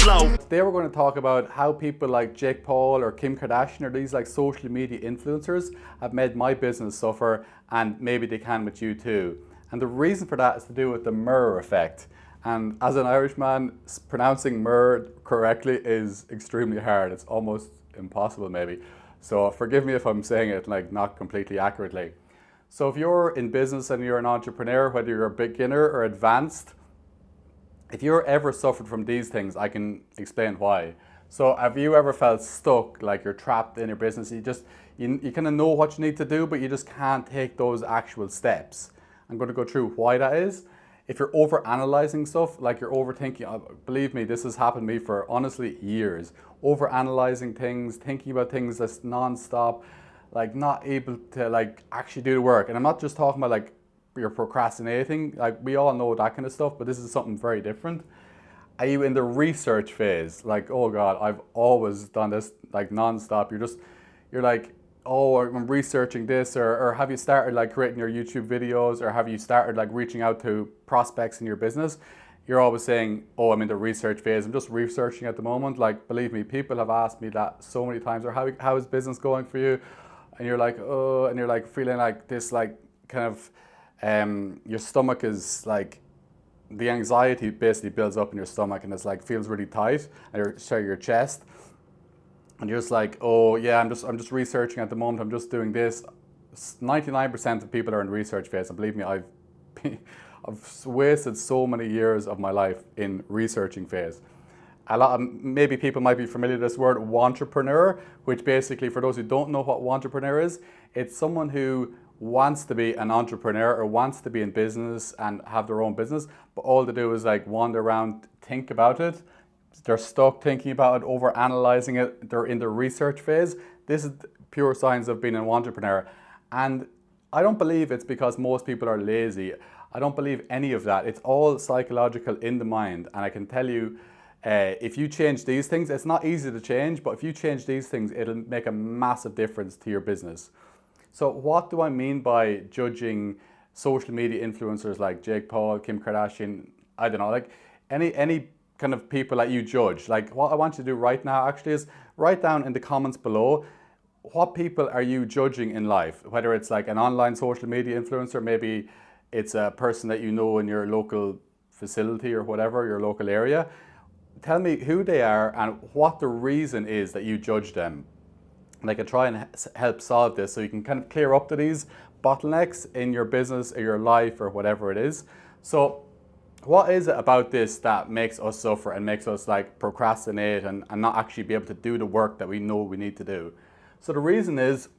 flow. Today we're going to talk about how people like Jake Paul or Kim Kardashian or these like social media influencers have made my business suffer, and maybe they can with you too. And the reason for that is to do with the mirror effect. And as an Irishman, pronouncing mirror correctly is extremely hard. It's almost impossible maybe. So forgive me if I'm saying it like not completely accurately. So if you're in business and you're an entrepreneur, whether you're a beginner or advanced, if you're ever suffered from these things, I can explain why. So have you ever felt stuck, like you're trapped in your business? You kind of know what you need to do, but you just can't take those actual steps. I'm going to go through why that is. If you're over analyzing stuff, like you're overthinking, believe me, this has happened to me for honestly years. Over analyzing things, thinking about things that's non-stop, like not able to like actually do the work. And I'm not just talking about like you're procrastinating, like we all know that kind of stuff, but this is something very different. Are you in the research phase? Like, oh God, I've always done this like non-stop. You're like, oh, I'm researching this, or have you started like creating your YouTube videos, or have you started like reaching out to prospects in your business? You're always saying, oh, I'm in the research phase. I'm just researching at the moment. Like, believe me, people have asked me that so many times, or how is business going for you? And you're like, oh, and you're like feeling like this, like kind of, your stomach is like, the anxiety basically builds up in your stomach, and it's like feels really tight, and your chest, and you're just like, oh yeah, I'm just researching at the moment. I'm just doing this. 99% of people are in research phase, and believe me, I've wasted so many years of my life in researching phase. A lot of, maybe people might be familiar with this word, entrepreneur, which basically, for those who don't know what entrepreneur is, it's someone who wants to be an entrepreneur or wants to be in business and have their own business, but all they do is like wander around, think about it. They're stuck thinking about it, over analyzing it. They're in the research phase. This is pure signs of being an entrepreneur. And I don't believe it's because most people are lazy. I don't believe any of that. It's all psychological in the mind. And I can tell you, if you change these things, it's not easy to change, but if you change these things, it'll make a massive difference to your business. So what do I mean by judging social media influencers like Jake Paul, Kim Kardashian? I don't know, like any kind of people that you judge. Like, what I want you to do right now actually is write down in the comments below, what people are you judging in life? Whether it's like an online social media influencer, maybe it's a person that you know in your local facility or whatever, your local area. Tell me who they are and what the reason is that you judge them. And I can try and help solve this so you can kind of clear up to these bottlenecks in your business or your life or whatever it is. So what is it about this that makes us suffer and makes us like procrastinate and not actually be able to do the work that we know we need to do? So the reason is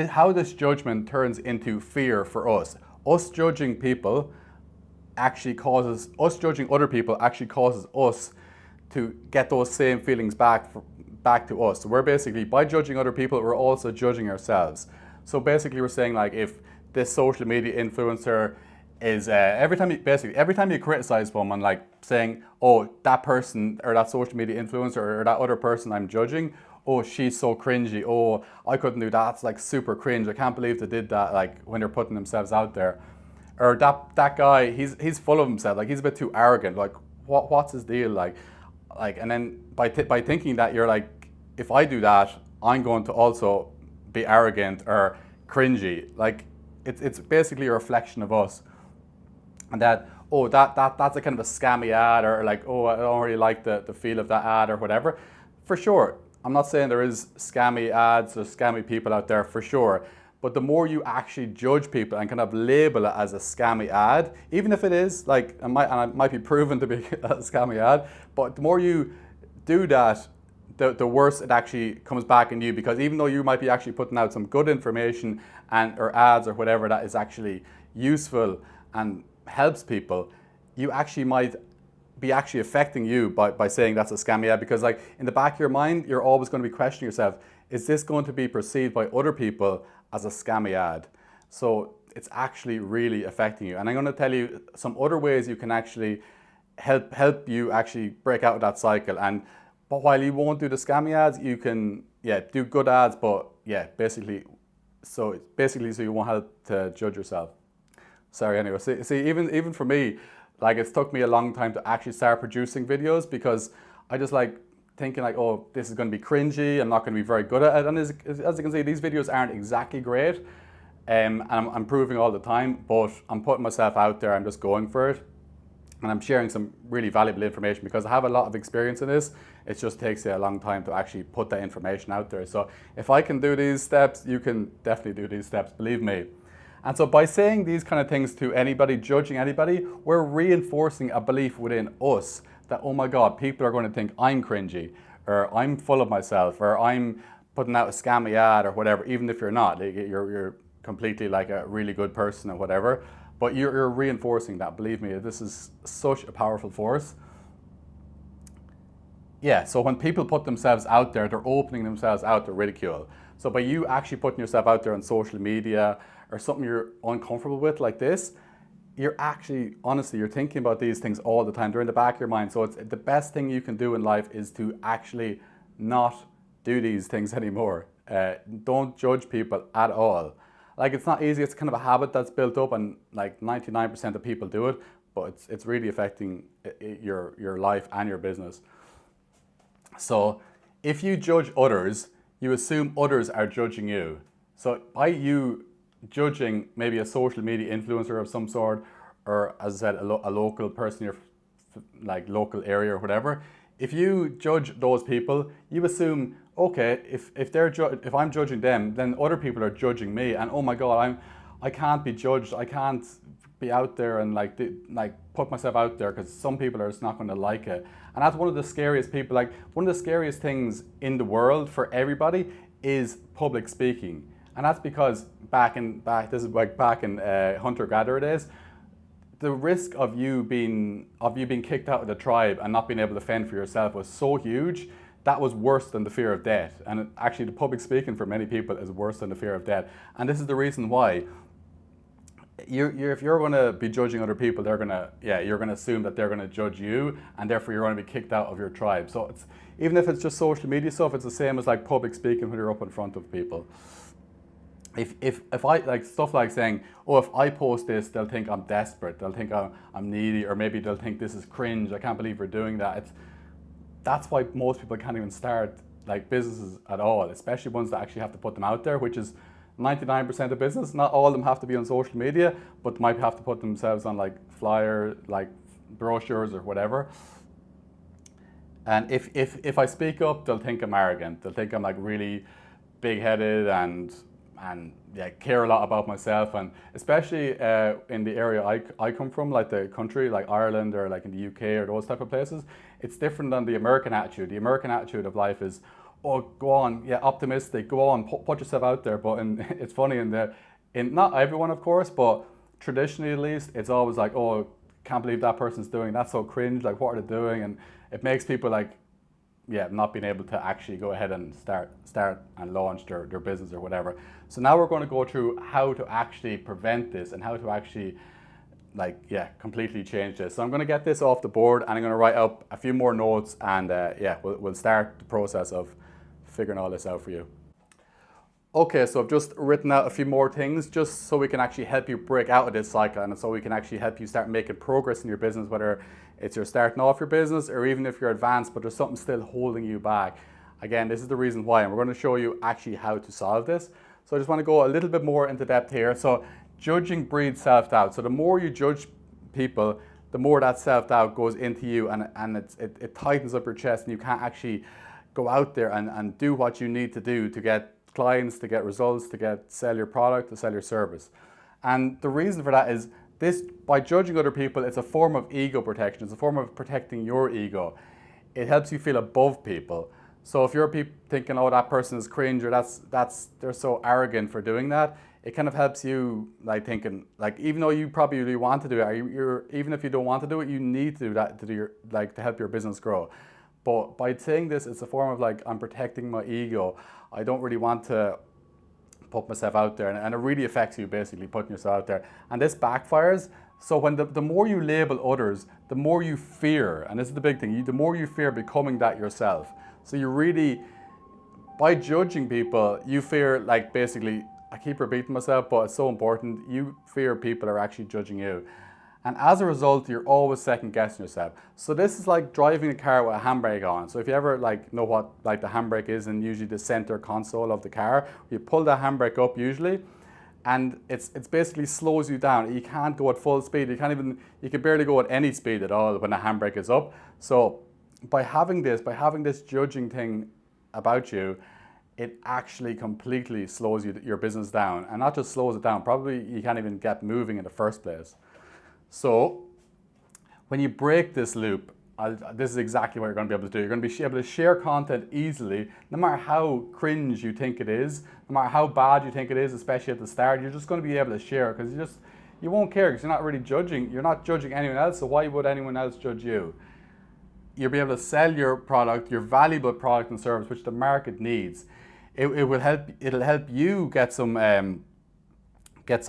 how this judgment turns into fear for us. Us judging people actually causes, us judging other people actually causes us to get those same feelings back to us. So we're basically, by judging other people, we're also judging ourselves. So basically we're saying like, if this social media influencer is, every time you criticize someone, like saying, oh, that person or that social media influencer or that other person I'm judging, oh, she's so cringy, oh, I couldn't do that, it's like super cringe, I can't believe they did that, like when they're putting themselves out there. Or that guy, he's full of himself, like he's a bit too arrogant, like what's his deal, like and then by thinking that, you're like, if I do that, I'm going to also be arrogant or cringy. Like it's basically a reflection of us. And that, oh, that's a kind of a scammy ad, or like, oh, I don't really like the feel of that ad or whatever. For sure, I'm not saying there is scammy ads or scammy people out there, for sure. But the more you actually judge people and kind of label it as a scammy ad, even if it is, like, it might be proven to be a scammy ad, but the more you do that, the worse it actually comes back in you, because even though you might be actually putting out some good information or ads or whatever that is actually useful and helps people, you actually might be actually affecting you by saying that's a scammy ad, because like in the back of your mind, you're always going to be questioning yourself, is this going to be perceived by other people as a scammy ad? So it's actually really affecting you. And I'm going to tell you some other ways you can actually help you actually break out of that cycle. But while you won't do the scammy ads, you can do good ads, but basically so you won't have to judge yourself. Sorry, anyway. See, even for me, Like it's took me a long time to actually start producing videos because I just like thinking like, oh, this is going to be cringy. I'm not going to be very good at it. And as you can see, these videos aren't exactly great. And I'm improving all the time, but I'm putting myself out there. I'm just going for it. And I'm sharing some really valuable information because I have a lot of experience in this. It just takes you a long time to actually put that information out there. So if I can do these steps, you can definitely do these steps, believe me. And so by saying these kind of things to anybody, judging anybody, we're reinforcing a belief within us that, oh my God, people are going to think I'm cringy, or I'm full of myself, or I'm putting out a scammy ad or whatever, even if you're not. Like, you're completely like a really good person or whatever. But you're reinforcing that, believe me, this is such a powerful force. Yeah, so when people put themselves out there, they're opening themselves out to ridicule. So by you actually putting yourself out there on social media or something you're uncomfortable with like this, you're actually, honestly, you're thinking about these things all the time. They're in the back of your mind. So it's the best thing you can do in life is to actually not do these things anymore. Don't judge people at all. Like it's not easy, it's kind of a habit that's built up and like 99% of people do it, but it's really affecting your life and your business. So if you judge others, you assume others are judging you. So by you judging maybe a social media influencer of some sort, or as I said, a local person, your like local area or whatever, if you judge those people, you assume, okay, if I'm judging them, then other people are judging me, and oh my God, I can't be judged. I can't be out there and like put myself out there because some people are just not going to like it. And that's one of the scariest people. Like one of the scariest things in the world for everybody is public speaking, and that's because back in hunter-gatherer days, the risk of you being kicked out of the tribe and not being able to fend for yourself was so huge. That was worse than the fear of death. And actually the public speaking for many people is worse than the fear of death. And this is the reason why. If you're going to be judging other people, you're going to assume that they're going to judge you, and therefore you're going to be kicked out of your tribe. So even if it's just social media stuff, it's the same as like public speaking when you're up in front of people. If I like stuff like saying, oh, if I post this, they'll think I'm desperate, they'll think I'm needy, or maybe they'll think this is cringe, I can't believe we're doing that. That's why most people can't even start like businesses at all, especially ones that actually have to put them out there, which is 99% of business. Not all of them have to be on social media, but they might have to put themselves on like flyer, like brochures or whatever. And if I speak up, they'll think I'm arrogant. They'll think I'm like really big-headed and care a lot about myself. And especially in the area I come from, like the country, like Ireland or like in the UK or those type of places, it's different than the American attitude. The American attitude of life is, oh, go on, yeah, optimistic, go on, put yourself out there. But it's funny, in not everyone, of course, but traditionally at least, it's always like, oh, can't believe that person's doing, that's so cringe, like what are they doing? And it makes people like, not being able to actually go ahead and start and launch their business or whatever. So now we're going to go through how to actually prevent this and how to actually completely change this. So I'm going to get this off the board and I'm going to write up a few more notes and we'll start the process of figuring all this out for you. Okay, so I've just written out a few more things just so we can actually help you break out of this cycle and so we can actually help you start making progress in your business, whether it's you're starting off your business or even if you're advanced but there's something still holding you back. Again, this is the reason why, and we're going to show you actually how to solve this. So I just want to go a little bit more into depth here. So judging breeds self-doubt. So the more you judge people, the more that self-doubt goes into you and it tightens up your chest and you can't actually go out there and do what you need to do to get clients, to get results, to sell your product, to sell your service. And the reason for that is this, by judging other people, it's a form of ego protection. It's a form of protecting your ego. It helps you feel above people. So if you're thinking, oh, that person is cringe or they're so arrogant for doing that, it kind of helps you like thinking, like even though you probably really want to do it, even if you don't want to do it, you need to do that to help your business grow. But by saying this, it's a form of like, I'm protecting my ego. I don't really want to put myself out there, and it really affects you basically putting yourself out there. And this backfires. So when the more you label others, the more you fear, and this is the big thing, the more you fear becoming that yourself. So you really, by judging people, you fear like basically, I keep repeating myself, but it's so important, you fear people are actually judging you. And as a result, you're always second guessing yourself. So this is like driving a car with a handbrake on. So if you ever like know what like the handbrake is, and usually the center console of the car, you pull the handbrake up usually, and it's basically slows you down. You can't go at full speed. You can barely go at any speed at all when the handbrake is up. So by having this judging thing about you, it actually completely slows your business down. And not just slows it down, probably you can't even get moving in the first place. So when you break this loop, this is exactly what you're going to be able to do. You're going to be able to share content easily, no matter how cringe you think it is, no matter how bad you think it is, especially at the start. You're just going to be able to share because you won't care because you're not really judging. You're not judging anyone else, so why would anyone else judge you? You'll be able to sell your product, your valuable product and service, which the market needs. It'll help you get some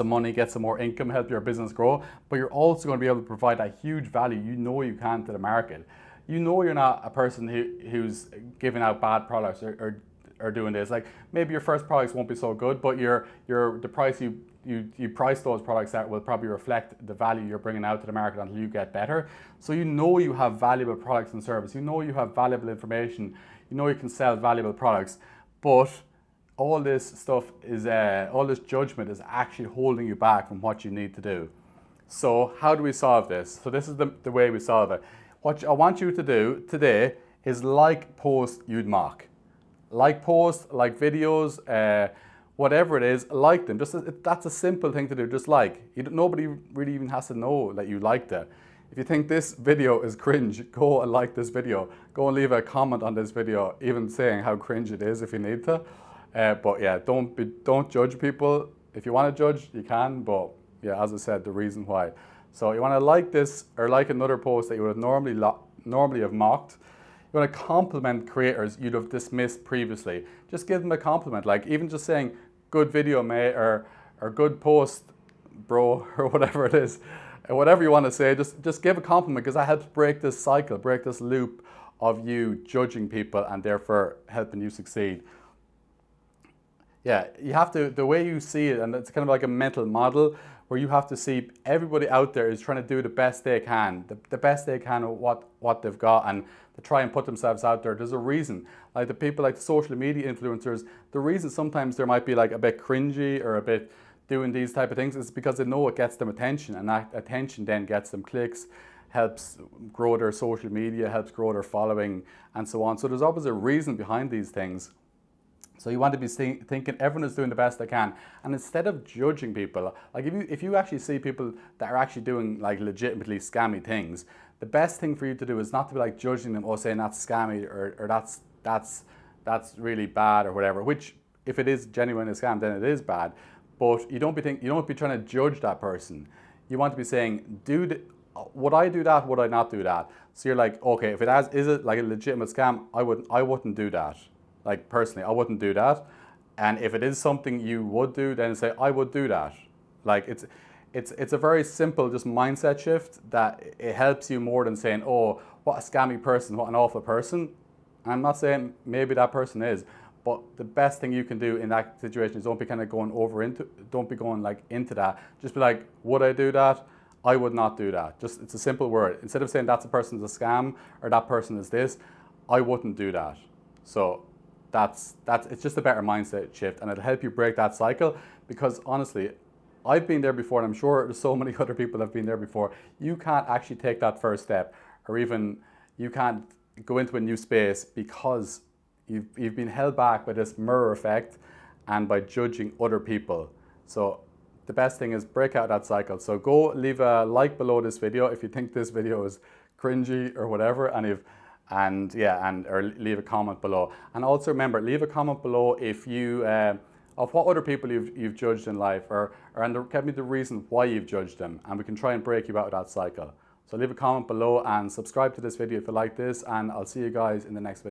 money, get some more income, help your business grow, but you're also going to be able to provide a huge value you can to the market. You're not a person who's giving out bad products or doing this. Like maybe your first products won't be so good, but the price you price those products at will probably reflect the value you're bringing out to the market until you get better. So you have valuable products and service. You have valuable information. You can sell valuable products, but all this stuff is, all this judgment is actually holding you back from what you need to do. So how do we solve this? So this is the way we solve it. What I want you to do today is like post you'd mock. Like post, like videos, whatever it is, like them. That's a simple thing to do, just like. Nobody really even has to know that you liked it. If you think this video is cringe, go and like this video. Go and leave a comment on this video, even saying how cringe it is if you need to. But yeah, don't judge people. If you want to judge, you can, but yeah, as I said, the reason why. So you want to like this or like another post that you would have normally have mocked. You want to compliment creators you'd have dismissed previously. Just give them a compliment, like even just saying, good video, mate, or good post, bro, or whatever it is. Whatever you want to say, just give a compliment because that helps break this cycle, break this loop of you judging people and therefore helping you succeed. Yeah, you have to, the way you see it, and it's kind of like a mental model where you have to see everybody out there is trying to do the best they can, the best they can of what they've got, and to try and put themselves out there. There's a reason. Like the people like the social media influencers, the reason sometimes there might be like a bit cringy or a bit doing these type of things is because they know it gets them attention, and that attention then gets them clicks, helps grow their social media, helps grow their following, and so on. So there's always a reason behind these things. So you want to be thinking everyone is doing the best they can, and instead of judging people, like if you actually see people that are actually doing like legitimately scammy things, the best thing for you to do is not to be like judging them or saying that's scammy or that's really bad or whatever. Which if it is genuinely a scam, then it is bad. But you don't be trying to judge that person. You want to be saying, would I do that? Would I not do that? So you're like, okay, if is it like a legitimate scam? I wouldn't do that. Like personally, I wouldn't do that. And if it is something you would do, then say I would do that. Like it's a very simple just mindset shift that it helps you more than saying, oh, what a scammy person, what an awful person. I'm not saying maybe that person is, but the best thing you can do in that situation is don't be kind of going into that. Just be like, would I do that? I would not do that. It's a simple word. Instead of saying that's a person's a scam or that person is this, I wouldn't do that. So it's just a better mindset shift, and it'll help you break that cycle, because honestly, I've been there before, and I'm sure there's so many other people have been there before. You can't actually take that first step, or even you can't go into a new space because you've been held back by this mirror effect and by judging other people. So the best thing is break out that cycle. So go leave a like below this video if you think this video is cringy or whatever, or leave a comment below. And also remember, leave a comment below if you of what other people you've judged in life, and give me the reason why you've judged them, and we can try and break you out of that cycle. So leave a comment below and subscribe to this video if you like this, and I'll see you guys in the next video.